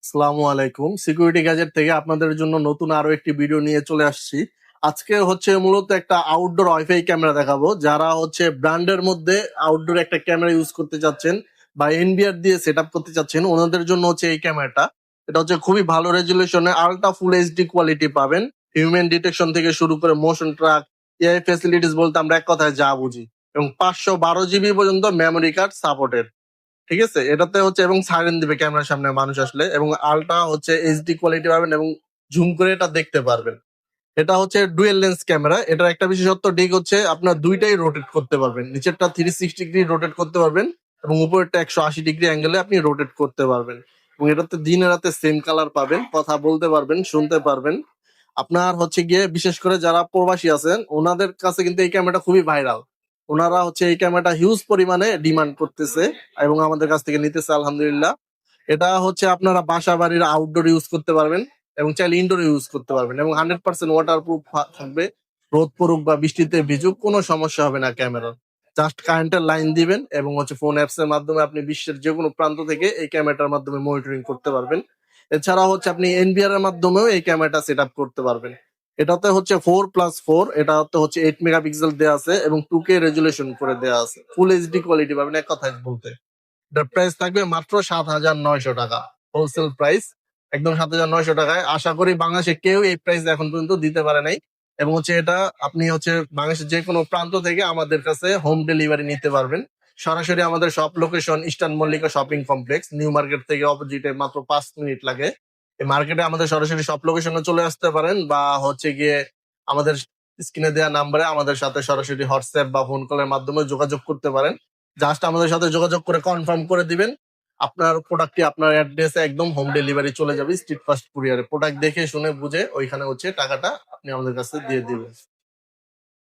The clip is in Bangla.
আসসালামু আলাইকুম। সিকিউরিটি গ্যাজেট থেকে আপনাদের জন্য নতুন আরো একটি ভিডিও নিয়ে চলে আসছি। আজকে হচ্ছে মূলত একটা আউটডোর ওয়াইফাই ক্যামেরা দেখাবো। যারা হচ্ছে ব্র্যান্ডের মধ্যে আউটডোর একটা ক্যামেরা ইউজ করতে চাচ্ছেন বা এনবিআর দিয়ে সেট আপ করতে চাচ্ছেন, ওনাদের জন্য হচ্ছে এই ক্যামেরাটা। এটা হচ্ছে খুবই ভালো রেজুলেশনে আলট্রা ফুল এইচডি কোয়ালিটি পাবেন। হিউম্যান ডিটেকশন থেকে শুরু করে মোশন ট্র্যাক, এআই ফ্যাসিলিটিস বলতে আমরা এক কথায় যা বুঝি, এবং 512 জিবি পর্যন্ত মেমোরি কার্ড সাপোর্টেড। ঠিক আছে, এটাতে হচ্ছে এবং সাইরেন দিবে ক্যামেরার সামনে মানুষ আসলে, এবং আলট্রা হচ্ছে এইচডি কোয়ালিটি পাবেন এবং জুম করে এটা দেখতে পারবেন। এটা হচ্ছে ডুয়েল লেন্স ক্যামেরা। এটার একটা বিশেষত্ব দিক হচ্ছে আপনার দুইটাই রোটেট করতে পারবেন। নিচেরটা 360 ডিগ্রি রোটেট করতে পারবেন এবং উপরেরটা 180 ডিগ্রি অ্যাঙ্গেলে আপনি রোটেট করতে পারবেন। এবং এটাতে দিনে রাতে সেম কালার পাবেন, কথা বলতে পারবেন, শুনতে পারবেন। আপনার হচ্ছে গিয়ে বিশেষ করে যারা প্রবাসী আছেন ওনাদের কাছে কিন্তু এই ক্যামেরাটা খুবই ভাইরাল। ওনারা হচ্ছে এই ক্যামেরাটা হিউজ পরিমাণে ডিমান্ড করতেছে এবং আমাদের কাছ থেকে নিতেছে আলহামদুলিল্লাহ। এটা হচ্ছে আপনারা বাসা বাড়ির আউটডোর ইউজ করতে পারবেন এবং চাইলে ইনডোর ইউজ করতে পারবেন, এবং 100% ওয়াটার প্রুফ থাকবে। রোদ পড়ুক বা বৃষ্টিতে ভিজুক কোনো সমস্যা হবে না ক্যামেরার। জাস্ট কারেন্টের লাইন দিবেন এবং হচ্ছে ফোন অ্যাপস এর মাধ্যমে আপনি বিশ্বের যে কোনো প্রান্ত থেকে এই ক্যামেরাটার মাধ্যমে মনিটরিং করতে পারবেন। এছাড়া হচ্ছে আপনি এনবিআর এর মাধ্যমেও এই ক্যামেরাটা সেট আপ করতে পারবেন। এটাতে হচ্ছে 4+4, এটাতে হচ্ছে 8 মেগাপিক্সেল দেওয়া আছে এবং 2K রেজুলেশন করে দেওয়া আছে। ফুল এইচডি কোয়ালিটি পাবেন এক কথায় বলতে। এটার প্রাইস থাকবে মাত্র 7,900 টাকা, হোলসেল প্রাইস, একদম 7,900 টাকায়। আশা করি বাংলাদেশে কেউ এই প্রাইস এখন পর্যন্ত দিতে পারে নাই। এবং হচ্ছে এটা আপনি হচ্ছে বাংলাদেশের যে কোনো প্রান্ত থেকে আমাদের কাছে হোম ডেলিভারি নিতে পারবেন। সরাসরি আমাদের shop location eastern Mallika shopping complex, new market থেকে অপোজিটে, মাত্র 5 মিনিট লাগে। এই মার্কেটে আমাদের সরাসরি শপ লোকেশনে চলে আসতে পারেন, বা হচ্ছে গিয়ে আমাদের স্ক্রিনে দেওয়া নাম্বারে আমাদের সাথে সরাসরি হোয়াটসঅ্যাপ বা ফোন কলের মাধ্যমে যোগাযোগ করতে পারেন। জাস্ট আমাদের সাথে যোগাযোগ করে কনফার্ম করে দিবেন। আপনার প্রোডাক্টটি আপনার অ্যাড্রেসে একদম হোম ডেলিভারি চলে যাবে স্ট্রিট ফাস্ট কুরিয়ারে। প্রোডাক্ট দেখে শুনে বুঝে ওইখানে হচ্ছে টাকাটা আপনি আমাদের কাছে দিয়ে দিবেন।